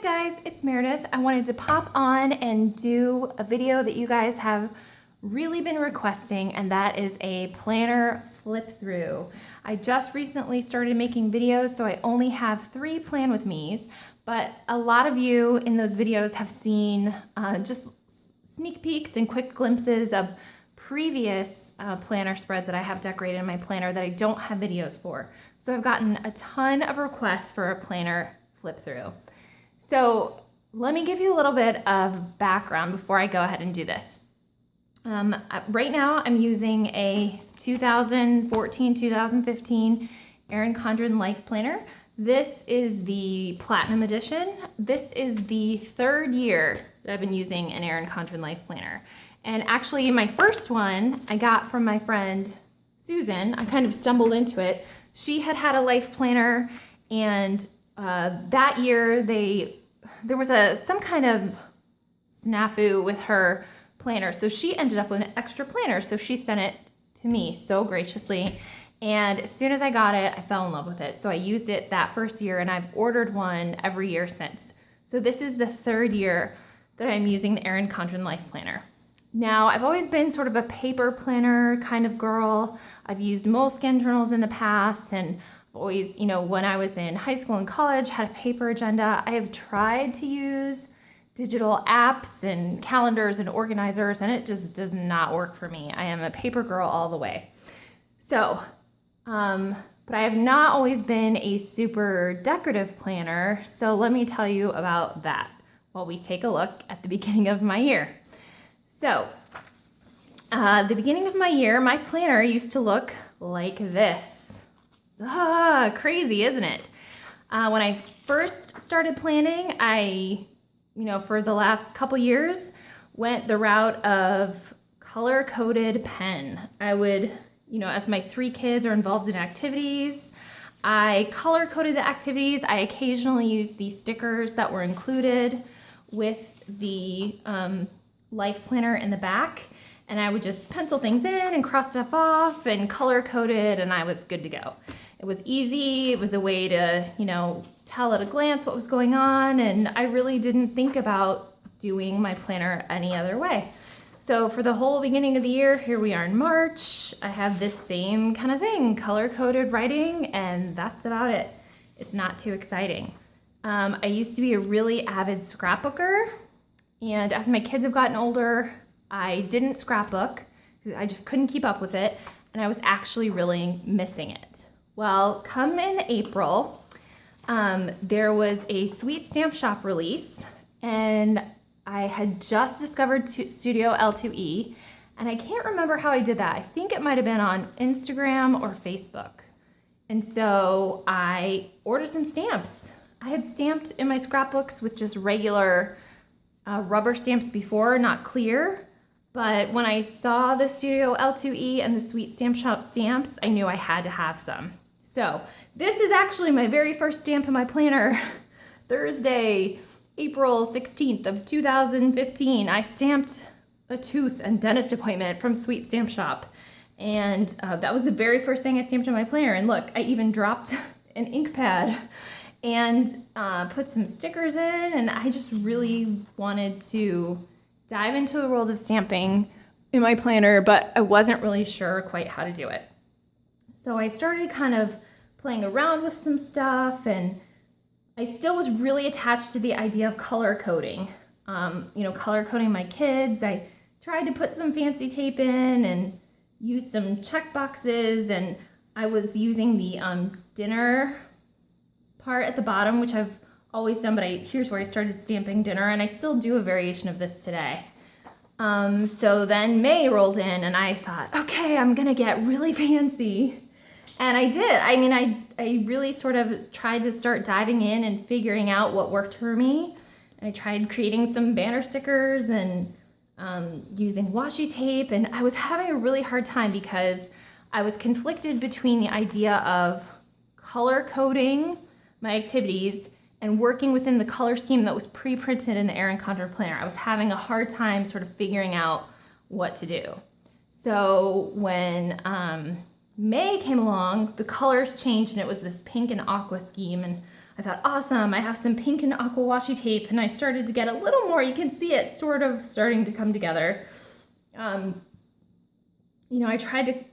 guys, it's Meredith. I wanted to pop on and do a video that you guys have really been requesting, and that is a planner flip through. I just recently started making videos, so I only have 3 plan with me's, but a lot of you in those videos have seen just sneak peeks and quick glimpses of previous planner spreads that I have decorated in my planner that I don't have videos for. So I've gotten a ton of requests for a planner flip through. So let me give you a little bit of background before I go ahead and do this. Right now I'm using a 2014-2015 Erin Condren Life Planner. This is the Platinum Edition. This is the 3rd year that I've been using an Erin Condren Life Planner. And actually my first one I got from my friend Susan. I kind of stumbled into it. She had a life planner, and that year there was some kind of snafu with her planner, so she ended up with an extra planner, so she sent it to me so graciously, and as soon as I got it I fell in love with it. So I used it that first year, and I've ordered one every year since. So this is the 3rd year that I'm using the Erin Condren Life Planner. Now, I've always been sort of a paper planner kind of girl. I've used Moleskine journals in the past, and always, when I was in high school and college, had a paper agenda. I have tried to use digital apps and calendars and organizers, and it just does not work for me. I am a paper girl all the way. So, but I have not always been a super decorative planner, so let me tell you about that while we take a look at the beginning of my year. So, the beginning of my year, my planner used to look like this. Crazy, isn't it? When I first started planning, I, for the last couple years, went the route of color-coded pen. I would, as my 3 kids are involved in activities, I color-coded the activities. I occasionally used the stickers that were included with the life planner in the back, and I would just pencil things in and cross stuff off and color code it, and I was good to go. It was easy. It was a way to, tell at a glance what was going on, and I really didn't think about doing my planner any other way. So for the whole beginning of the year, here we are in March, I have this same kind of thing, color-coded writing, and that's about it. It's not too exciting. I used to be a really avid scrapbooker, and as my kids have gotten older, I didn't scrapbook because I just couldn't keep up with it, and I was actually really missing it. Well, come in April, there was a Sweet Stamp Shop release, and I had just discovered Studio L2E, and I can't remember how I did that. I think it might have been on Instagram or Facebook. And so I ordered some stamps. I had stamped in my scrapbooks with just regular rubber stamps before, not clear, but when I saw the Studio L2E and the Sweet Stamp Shop stamps, I knew I had to have some. So this is actually my very first stamp in my planner. Thursday, April 16th of 2015, I stamped a tooth and dentist appointment from Sweet Stamp Shop, and that was the very first thing I stamped in my planner. And look, I even dropped an ink pad and put some stickers in, and I just really wanted to dive into the world of stamping in my planner, but I wasn't really sure quite how to do it. So I started kind of playing around with some stuff, and I still was really attached to the idea of color coding. Color coding my kids. I tried to put some fancy tape in and use some check boxes, and I was using the dinner part at the bottom, which I've always done, but here's where I started stamping dinner, and I still do a variation of this today. So then May rolled in, and I thought, okay, I'm gonna get really fancy. And I did. I really sort of tried to start diving in and figuring out what worked for me. I tried creating some banner stickers and using washi tape, and I was having a really hard time because I was conflicted between the idea of color coding my activities and working within the color scheme that was pre-printed in the Erin Condren planner. I was having a hard time sort of figuring out what to do. So when May came along, the colors changed, and it was this pink and aqua scheme, and I thought, awesome, I have some pink and aqua washi tape, and I started to get a little more, you can see it sort of starting to come together. I tried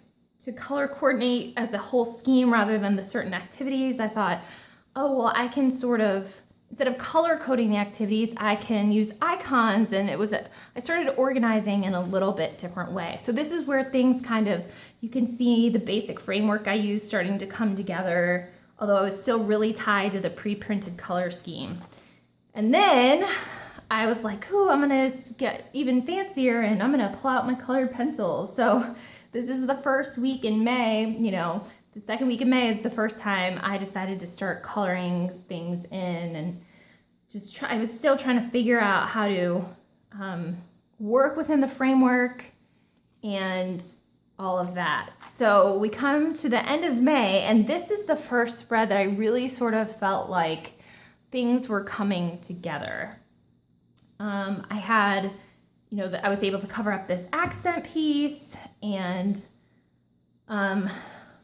to color coordinate as a whole scheme rather than the certain activities. I thought, oh, well, I can sort of, instead of color coding the activities, I can use icons, and I started organizing in a little bit different way. So this is where things kind of, you can see the basic framework I used starting to come together, although I was still really tied to the pre-printed color scheme. And then I was like, ooh, I'm gonna get even fancier, and I'm gonna pull out my colored pencils. So this is the first week in May, the second week in May is the first time I decided to start coloring things in, and I was still trying to figure out how to work within the framework and all of that. So we come to the end of May, and this is the first spread that I really sort of felt like things were coming together. I had, I was able to cover up this accent piece and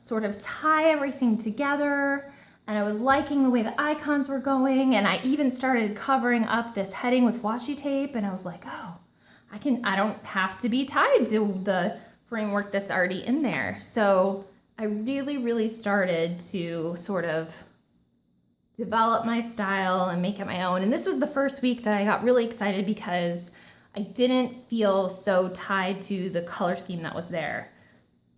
sort of tie everything together, and I was liking the way the icons were going, and I even started covering up this heading with washi tape, and I was like, oh, I don't have to be tied to the framework that's already in there. So I really, really started to sort of develop my style and make it my own. And this was the first week that I got really excited because I didn't feel so tied to the color scheme that was there.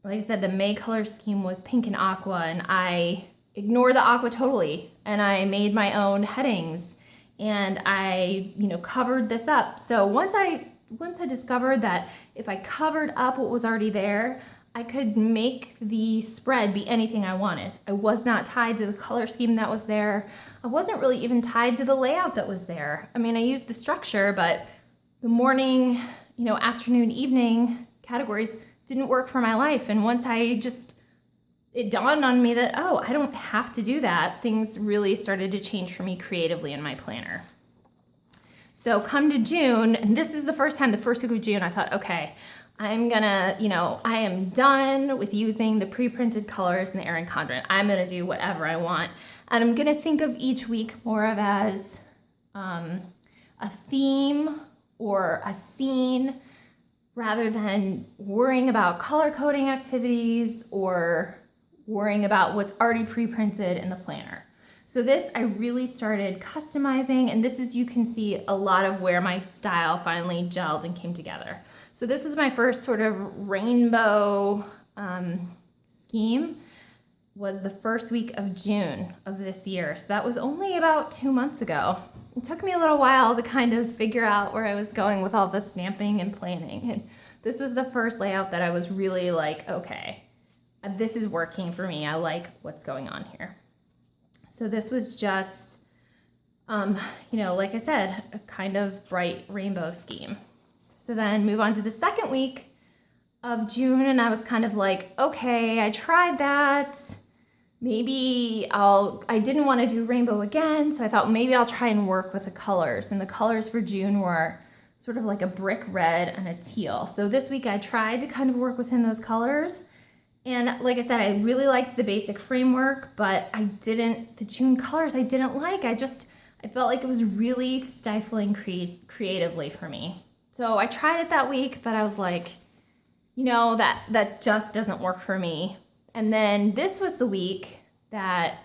Like I said, the May color scheme was pink and aqua, and I ignored the aqua totally, and I made my own headings, and I, covered this up. So once I discovered that if I covered up what was already there, I could make the spread be anything I wanted. I was not tied to the color scheme that was there. I wasn't really even tied to the layout that was there. I mean, I used the structure, but the morning, afternoon, evening categories didn't work for my life. And once it dawned on me that, oh, I don't have to do that, things really started to change for me creatively in my planner. So come to June, and this is the first week of June, I thought, okay, I am done with using the pre-printed colors and the Erin Condren. I'm gonna do whatever I want. And I'm gonna think of each week more of as a theme or a scene, rather than worrying about color coding activities or worrying about what's already pre-printed in the planner. So this, I really started customizing, and this is, you can see a lot of where my style finally gelled and came together. So this is my first sort of rainbow scheme, was the first week of June of this year. So that was only about 2 months ago. It took me a little while to kind of figure out where I was going with all the stamping and planning. And this was the first layout that I was really like, okay, this is working for me. I like what's going on here. So this was just, like I said, a kind of bright rainbow scheme. So then move on to the second week of June, and I was kind of like, okay, I tried that. Maybe I didn't want to do rainbow again, so I thought maybe I'll try and work with the colors. And the colors for June were sort of like a brick red and a teal. So this week I tried to kind of work within those colors. And like I said, I really liked the basic framework, but the June colors I didn't like. I felt like it was really stifling creatively for me. So I tried it that week, but I was like, that just doesn't work for me. And then this was the week that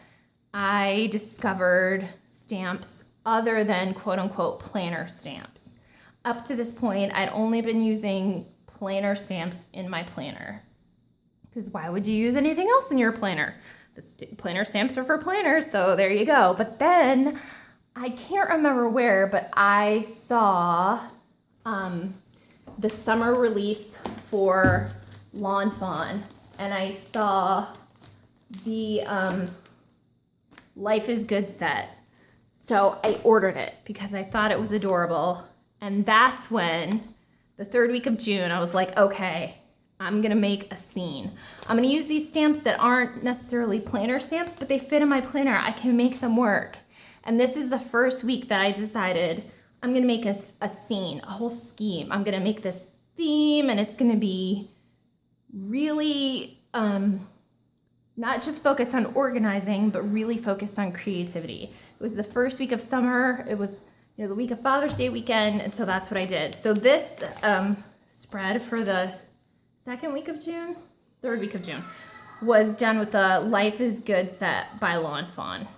I discovered stamps other than quote unquote planner stamps. Up to this point, I'd only been using planner stamps in my planner. Because why would you use anything else in your planner? The planner stamps are for planners, so there you go. But then, I can't remember where, but I saw the summer release for Lawn Fawn, and I saw the Life is Good set. So I ordered it because I thought it was adorable. And that's when, the third week of June, I was like, okay, I'm gonna make a scene. I'm gonna use these stamps that aren't necessarily planner stamps, but they fit in my planner. I can make them work. And this is the first week that I decided I'm gonna make a scene, a whole scheme. I'm gonna make this theme, and it's gonna be really not just focused on organizing, but really focused on creativity. It was the first week of summer. It was, the week of Father's Day weekend, and so that's what I did. So this spread for the third week of June, was done with the Life is Good set by Fawn.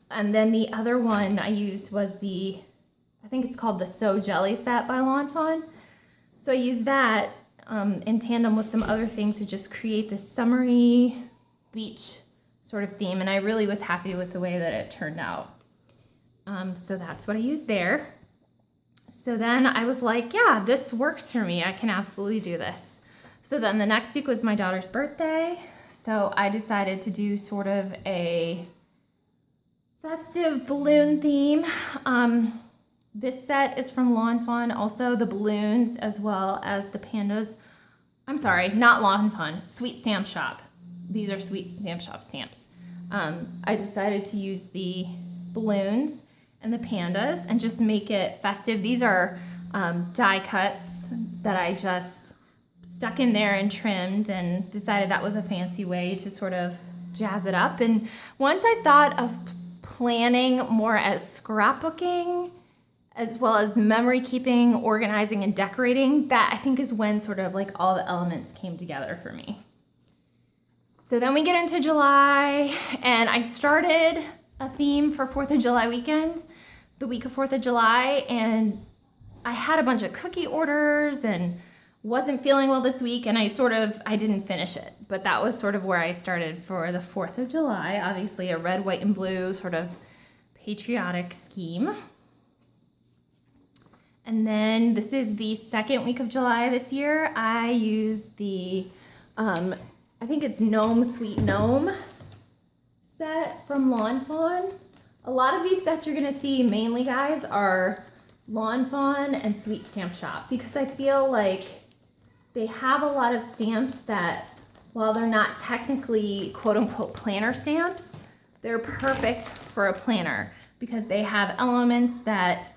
And then the other one I used was I think it's called the So Jelly set by Fawn. So I used that in tandem with some other things to just create this summery beach sort of theme, and I really was happy with the way that it turned out. So that's what I used there. So then I was like, yeah, this works for me. I can absolutely do this. So then the next week was my daughter's birthday. So I decided to do sort of a festive balloon theme. This set is from Fawn, also the balloons as well as the pandas. I'm sorry, not Fawn, Sweet Stamp Shop. These are Sweet Stamp Shop stamps. I decided to use the balloons and the pandas and just make it festive. These are die cuts that I just stuck in there and trimmed and decided that was a fancy way to sort of jazz it up. And once I thought of planning more as scrapbooking as well as memory keeping, organizing, and decorating, that I think is when sort of like all the elements came together for me. So then we get into July, and I started a theme for 4th of July weekend, the week of 4th of July, and I had a bunch of cookie orders and wasn't feeling well this week, and I didn't finish it, but that was sort of where I started for the 4th of July, obviously a red, white, and blue sort of patriotic scheme. And then this is the second week of July this year. I used the, I think it's Sweet Gnome set from Fawn. A lot of these sets you're gonna see mainly, guys, are Fawn and Sweet Stamp Shop, because I feel like they have a lot of stamps that, while they're not technically quote-unquote planner stamps, they're perfect for a planner because they have elements that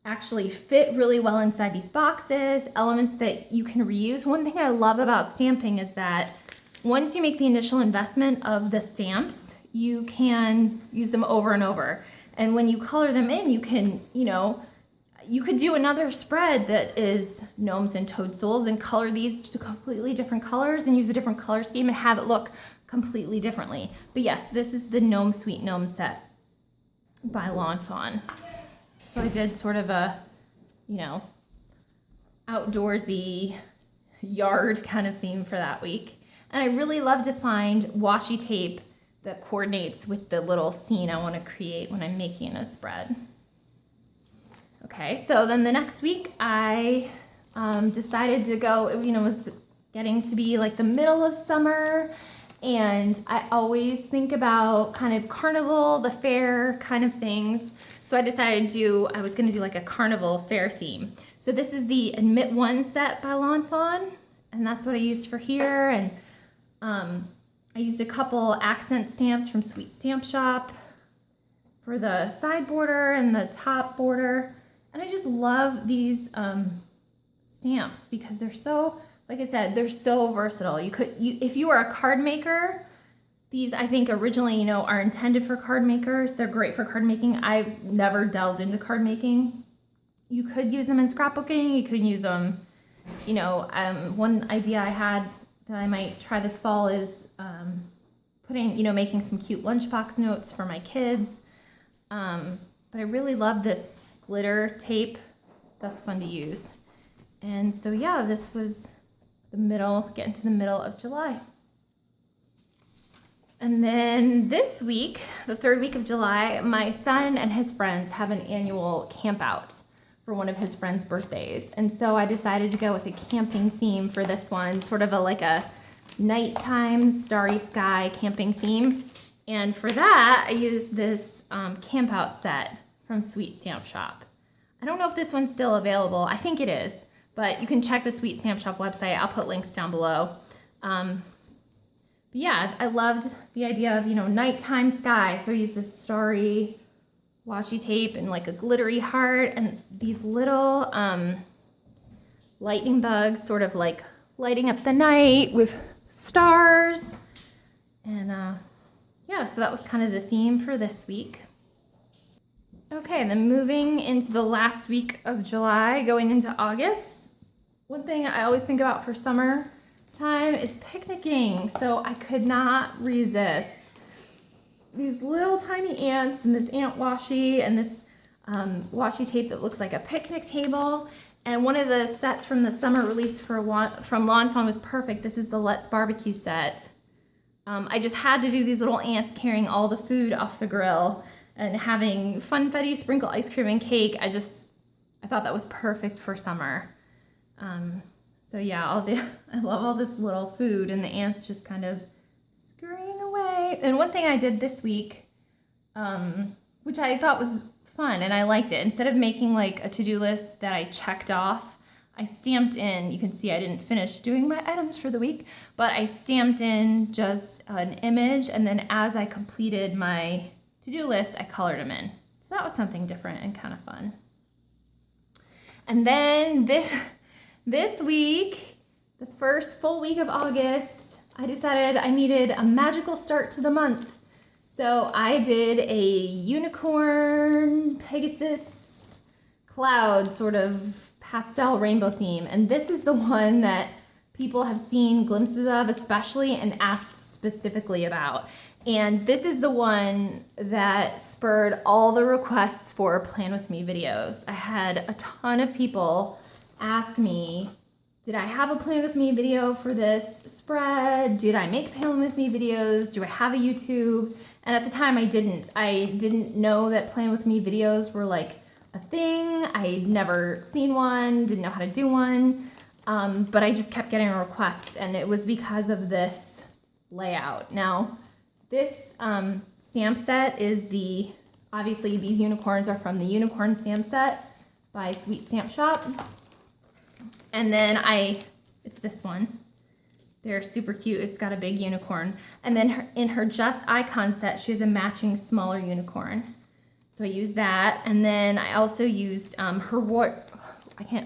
actually fit really well inside these boxes, elements that you can reuse. One thing I love about stamping is that once you make the initial investment of the stamps, you can use them over and over. And when you color them in, you can, you could do another spread that is gnomes and toadstools and color these to completely different colors and use a different color scheme and have it look completely differently. But yes, this is the Sweet Gnome set by Fawn. So I did sort of a, outdoorsy yard kind of theme for that week. And I really love to find washi tape that coordinates with the little scene I want to create when I'm making a spread. Okay, so then the next week I decided to go, it was getting to be like the middle of summer, and I always think about kind of carnival, the fair kind of things. So I decided I was gonna do like a carnival fair theme. So this is the Admit One set by Fawn, and that's what I used for here. And I used a couple accent stamps from Sweet Stamp Shop for the side border and the top border. And I just love these stamps because they're so, like I said, they're so versatile. If you are a card maker, these I think originally, are intended for card makers. They're great for card making. I've never delved into card making. You could use them in scrapbooking. You could use them, one idea I had that I might try this fall is making some cute lunchbox notes for my kids. But I really love this glitter tape. That's fun to use. And so yeah, this was getting to the middle of July. And then this week, the third week of July, my son and his friends have an annual camp out for one of his friends' birthdays. And so I decided to go with a camping theme for this one, sort of like a nighttime starry sky camping theme. And for that, I used this camp out set from Sweet Stamp Shop. I don't know if this one's still available. I think it is, but you can check the Sweet Stamp Shop website. I'll put links down below. But yeah, I loved the idea of, nighttime sky. So I used this starry washi tape and like a glittery heart and these little lightning bugs sort of like lighting up the night with stars. And yeah, yeah, so that was kind of the theme for this week. Okay, then moving into the last week of July, going into August. One thing I always think about for summer time is picnicking. So I could not resist these little tiny ants and this ant washi and this washi tape that looks like a picnic table. And one of the sets from the summer release from Lawn Fawn was perfect. This is the Let's Barbecue set. I just had to do these little ants carrying all the food off the grill and having funfetti sprinkle ice cream and cake. I thought that was perfect for summer. So yeah, I love all this little food and the ants just kind of scurrying away. And one thing I did this week, which I thought was fun and I liked it, instead of making like a to-do list that I checked off, I stamped in, you can see I didn't finish doing my items for the week, but I stamped in just an image, and then as I completed my to-do list, I colored them in. So that was something different and kind of fun. And then this week, the first full week of August, I decided I needed a magical start to the month. So I did a unicorn, Pegasus, cloud sort of pastel rainbow theme. And this is the one that people have seen glimpses of, especially, and asked specifically about. And this is the one that spurred all the requests for Plan With Me videos. I had a ton of people ask me, did I have a Plan With Me video for this spread? Did I make Plan With Me videos? Do I have a YouTube? And at the time I didn't. I didn't know that Plan With Me videos were like a thing. I'd never seen one, didn't know how to do one. But I just kept getting requests, and it was because of this layout. Now, this stamp set is obviously these unicorns are from the Unicorn Stamp Set by Sweet Stamp Shop. And then it's this one. They're super cute. It's got a big unicorn. And then in her Just Icon set, she has a matching smaller unicorn. So I used that. And then I also used her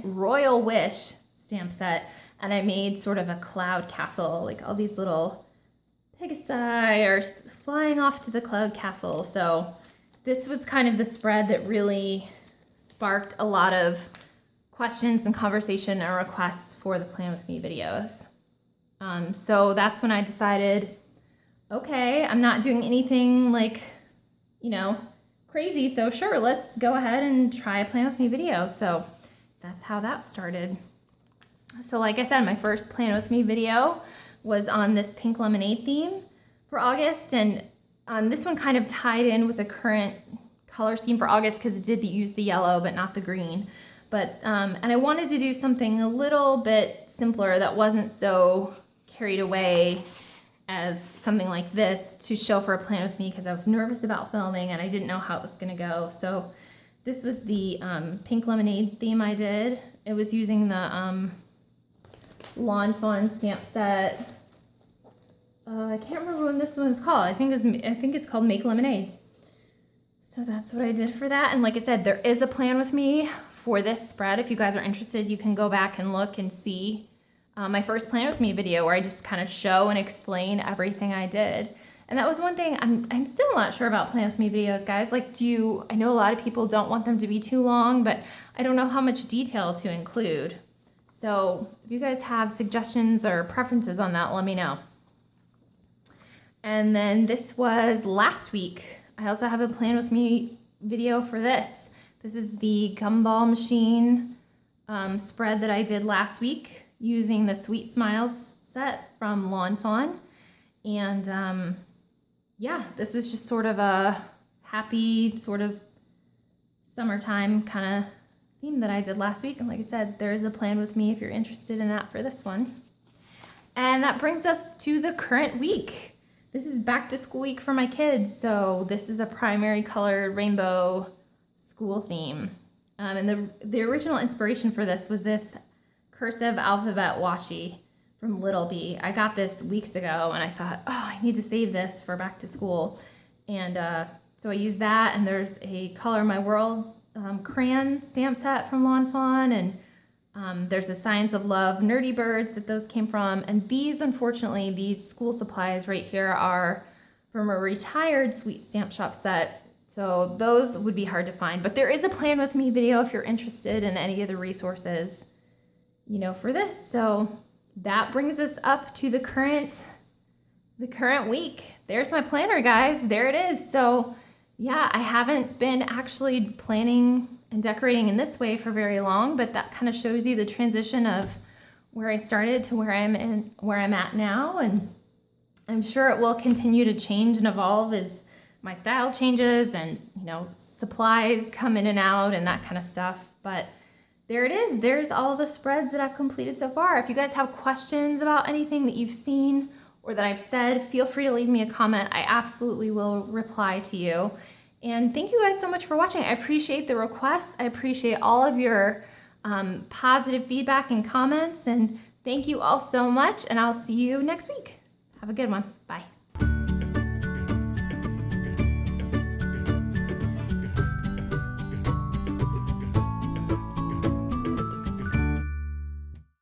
Royal Wish stamp set. And I made sort of a cloud castle, like all these little Pegasi are flying off to the cloud castle. So this was kind of the spread that really sparked a lot of questions and conversation and requests for the Plan With Me videos. So that's when I decided, okay, I'm not doing anything like, crazy. So sure, let's go ahead and try a Plan With Me video. So that's how that started. So like I said, my first Plan With Me video was on this pink lemonade theme for August. And this one kind of tied in with the current color scheme for August because it did use the yellow, but not the green. But, and I wanted to do something a little bit simpler that wasn't so carried away as something like this to show for a Plan With Me because I was nervous about filming and I didn't know how it was going to go. So this was the pink lemonade theme I did. It was using the Lawn Fawn stamp set. I can't remember what this one is called. I think it's called Make Lemonade. So that's what I did for that. And like I said, there is a Plan With Me for this spread. If you guys are interested, you can go back and look and see my first Plan With Me video where I just kind of show and explain everything I did. And that was one thing I'm still not sure about Plan With Me videos, guys. Like, I know a lot of people don't want them to be too long, but I don't know how much detail to include. So if you guys have suggestions or preferences on that, let me know. And then this was last week. I also have a Plan With Me video for this. This is the Gumball Machine spread that I did last week using the Sweet Smiles set from Lawn Fawn. And yeah, this was just sort of a happy sort of summertime kind of theme that I did last week. And like I said, there is a Plan With Me if you're interested in that for this one. And that brings us to the current week. This is back to school week for my kids. So this is a primary colored rainbow school theme. And the original inspiration for this was this cursive alphabet washi from Little Bee. I got this weeks ago and I thought, oh, I need to save this for back to school. And so I used that, and there's a Color My World crayon stamp set from Lawn Fawn, and there's a Science of Love Nerdy Birds that those came from. And these, unfortunately, these school supplies right here are from a retired Sweet Stamp Shop set. So those would be hard to find, but there is a plan with me video if you're interested in any of the resources, you know, for this. So that brings us up to the current week. There's my planner, guys. There it is. So yeah, I haven't been actually planning and decorating in this way for very long, but that kind of shows you the transition of where I started to where I'm at now. And I'm sure it will continue to change and evolve as my style changes and, you know, supplies come in and out and that kind of stuff. But there it is. There's all the spreads that I've completed so far. If you guys have questions about anything that you've seen or that I've said, feel free to leave me a comment. I absolutely will reply to you. And thank you guys so much for watching. I appreciate the requests. I appreciate all of your positive feedback and comments. And thank you all so much. And I'll see you next week. Have a good one.